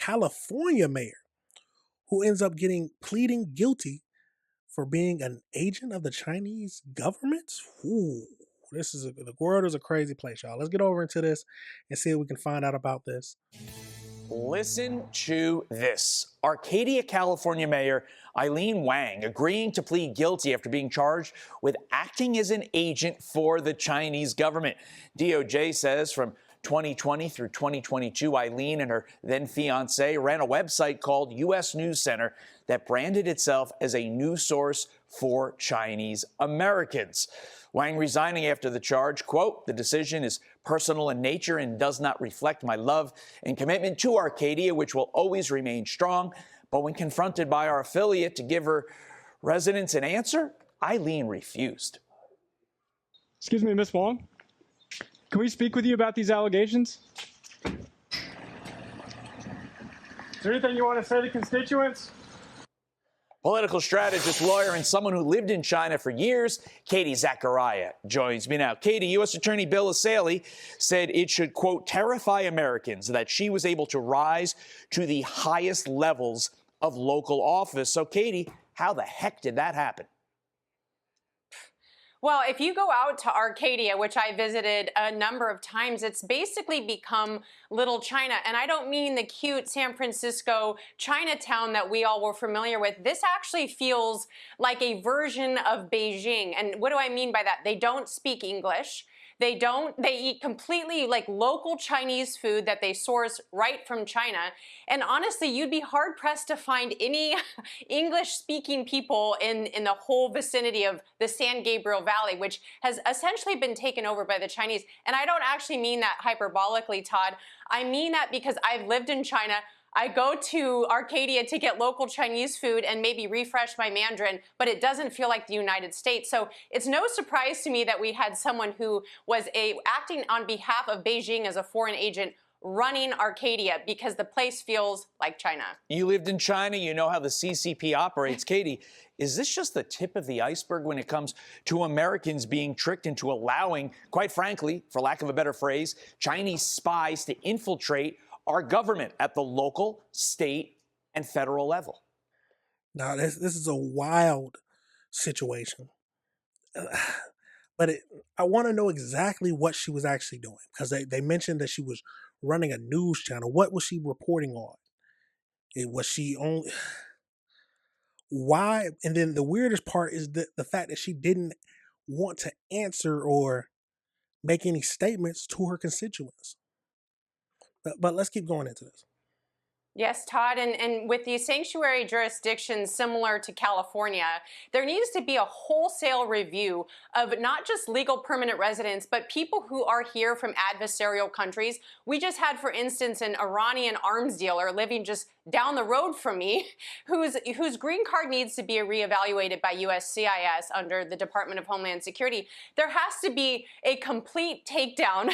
California mayor who ends up pleading guilty for being an agent of the Chinese government. Ooh, the world is a crazy place, y'all. Let's get over into this and see if we can find out about this. Listen to this. Arcadia, California Mayor Eileen Wang agreeing to plead guilty after being charged with acting as an agent for the Chinese government. DOJ says from 2020 through 2022, Eileen and her then fiance ran a website called U.S. News Center that branded itself as a news source for Chinese Americans. Wang resigning after the charge, quote, "The decision is personal in nature and does not reflect my love and commitment to Arcadia, which will always remain strong. But when confronted by our affiliate to give her residents an answer, Eileen refused." Excuse me, Ms. Wong. Can we speak with you about these allegations? Is there anything you want to say to constituents? Political strategist, lawyer, and someone who lived in China for years, Katie Zachariah joins me now. Katie, U.S. Attorney Bill Asaley said it should, quote, "terrify Americans" that she was able to rise to the highest levels of local office. So, Katie, how the heck did that happen? Well, if you go out to Arcadia, which I visited a number of times, it's basically become Little China. And I don't mean the cute San Francisco Chinatown that we all were familiar with. This actually feels like a version of Beijing. And what do I mean by that? They don't speak English. They eat completely like local Chinese food that they source right from China. And honestly, you'd be hard pressed to find any English speaking people in the whole vicinity of the San Gabriel Valley, which has essentially been taken over by the Chinese. And I don't actually mean that hyperbolically, Todd. I mean that because I've lived in China. I go to Arcadia to get local Chinese food and maybe refresh my Mandarin, but it doesn't feel like the United States. So it's no surprise to me that we had someone who was acting on behalf of Beijing as a foreign agent running Arcadia because the place feels like China. You lived in China. You know how the CCP operates. Katie, is this just the tip of the iceberg when it comes to Americans being tricked into allowing, quite frankly, for lack of a better phrase, Chinese spies to infiltrate our government at the local, state, and federal level? Now, this is a wild situation. But I want to know exactly what she was actually doing, because they mentioned that she was running a news channel. What was she reporting on? Was she only... Why? And then the weirdest part is the fact that she didn't want to answer or make any statements to her constituents. But let's keep going into this. Yes, Todd, and with these sanctuary jurisdictions similar to California, there needs to be a wholesale review of not just legal permanent residents, but people who are here from adversarial countries. We just had, for instance, an Iranian arms dealer living just down the road from me, whose green card needs to be reevaluated by USCIS under the Department of Homeland Security. There has to be a complete takedown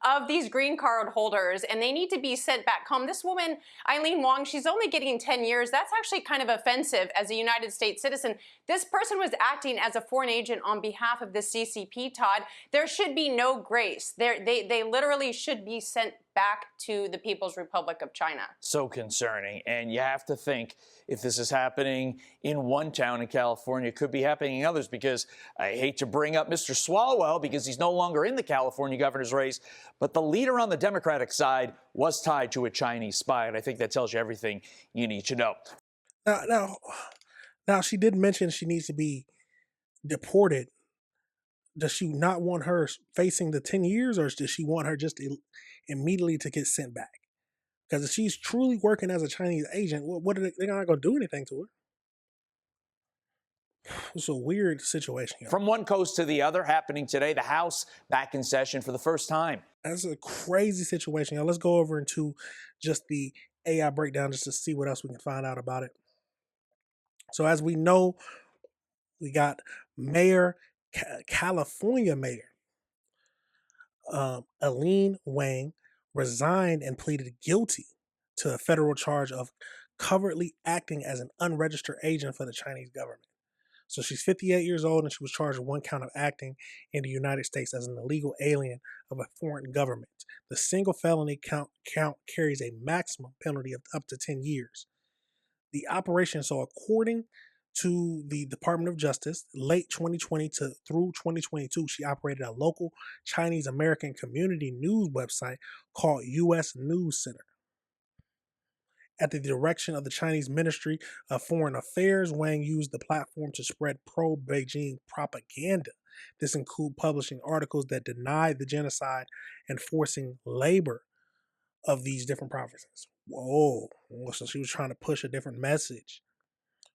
of these green card holders, and they need to be sent back home. This woman, Eileen Wong, she's only getting 10 years. That's actually kind of offensive as a United States citizen. This person was acting as a foreign agent on behalf of the CCP, Todd. There should be no grace. They literally should be sent back to the People's Republic of China. So concerning. And you have to think, if this is happening in one town in California, it could be happening in others, because I hate to bring up Mr. Swalwell because he's no longer in the California governor's race, but the leader on the Democratic side was tied to a Chinese spy, and I think that tells you everything you need to know. Now she did mention she needs to be deported. Does she not want her facing the 10 years, or does she want her just immediately to get sent back? Because if she's truly working as a Chinese agent, what are they're not going to do anything to her. It's a weird situation here. From one coast to the other, happening today, the House back in session for the first time. That's a crazy situation. Now let's go over into just the AI breakdown just to see what else we can find out about it. So as we know, we got California Mayor Eileen Wang resigned and pleaded guilty to a federal charge of covertly acting as an unregistered agent for the Chinese government. So she's 58 years old, and she was charged with one count of acting in the United States as an illegal alien of a foreign government. The single felony count carries a maximum penalty of up to 10 years. The operation, so according to the Department of Justice, late 2020 to through 2022, she operated a local Chinese American community news website called U.S. News Center. At the direction of the Chinese Ministry of Foreign Affairs, Wang used the platform to spread pro-Beijing propaganda. This included publishing articles that denied the genocide and forcing labor of these different provinces. Whoa. So she was trying to push a different message.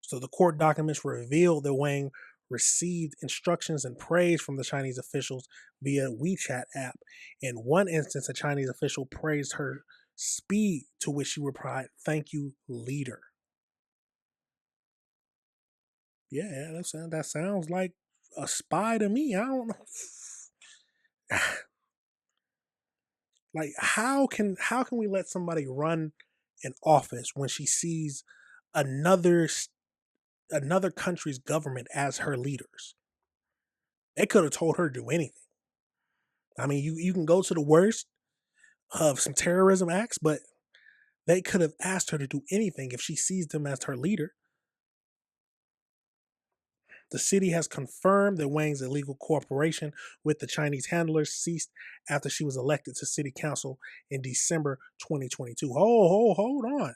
So the court documents revealed that Wang received instructions and praise from the Chinese officials via WeChat app. In one instance, a Chinese official praised her speed, to which she replied, "Thank you, leader." Yeah, that sounds like a spy to me. I don't know. Like how can we let somebody run an office when she sees another another country's government as her leaders? They could have told her to do anything. I mean, you can go to the worst of some terrorism acts, but they could have asked her to do anything if she sees them as her leader. The city has confirmed that Wang's illegal cooperation with the Chinese handlers ceased after she was elected to city council in December 2022. Hold on.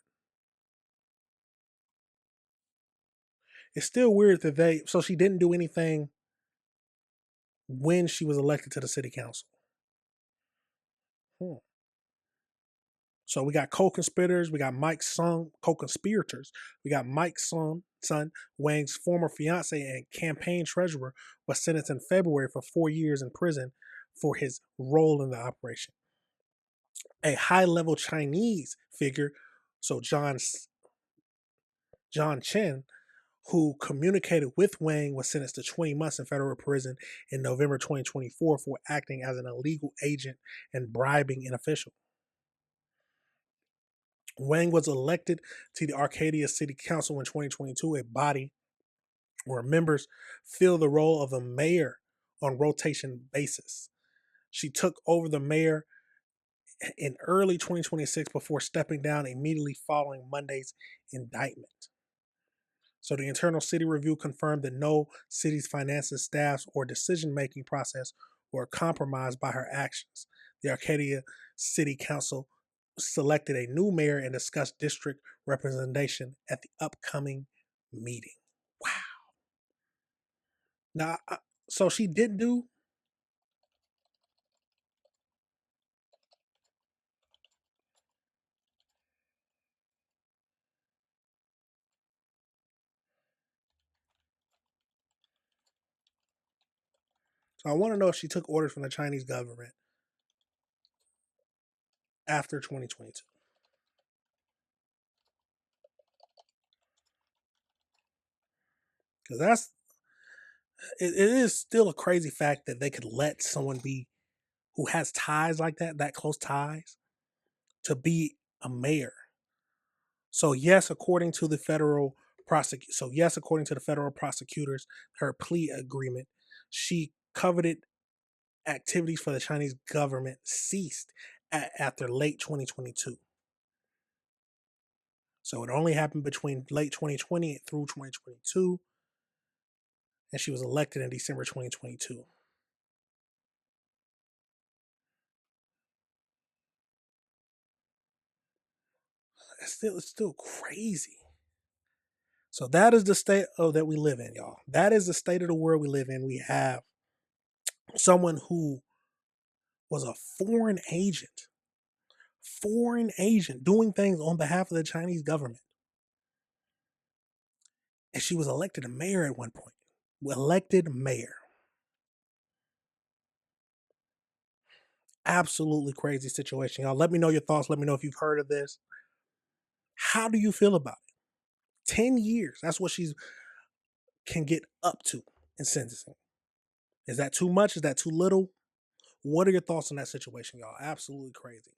It's still weird that so she didn't do anything when she was elected to the city council. Hmm. So we got co-conspirators, we got Mike's son, co-conspirators. We got Mike's son, Wang's former fiance and campaign treasurer, was sentenced in February for 4 years in prison for his role in the operation. A high-level Chinese figure, so John Chen, who communicated with Wang, was sentenced to 20 months in federal prison in November 2024 for acting as an illegal agent and bribing an official. Wang was elected to the Arcadia City Council in 2022, a body where members fill the role of a mayor on rotation basis. She took over the mayor in early 2026 before stepping down immediately following Monday's indictment. So the internal city review confirmed that no city's finances, staffs, or decision-making process were compromised by her actions. The Arcadia City Council selected a new mayor and discussed district representation at the upcoming meeting. Wow. Now, so she did do. So I want to know if she took orders from the Chinese government after 2022, because it is still a crazy fact that they could let someone be who has ties like that close ties, to be a mayor. So yes, according to the federal prosecutors, her plea agreement, she coveted activities for the Chinese government ceased after late 2022. So it only happened between late 2020 through 2022, and she was elected in December 2022. It's still crazy. So that is the state that we live in, y'all. That is the state of the world we live in. We have someone who was a foreign agent doing things on behalf of the Chinese government. And she was elected a mayor at one point. Elected mayor. Absolutely crazy situation, y'all. Let me know your thoughts. Let me know if you've heard of this. How do you feel about it? 10 years. That's what she can get up to in sentencing. Is that too much? Is that too little? What are your thoughts on that situation, y'all? Absolutely crazy.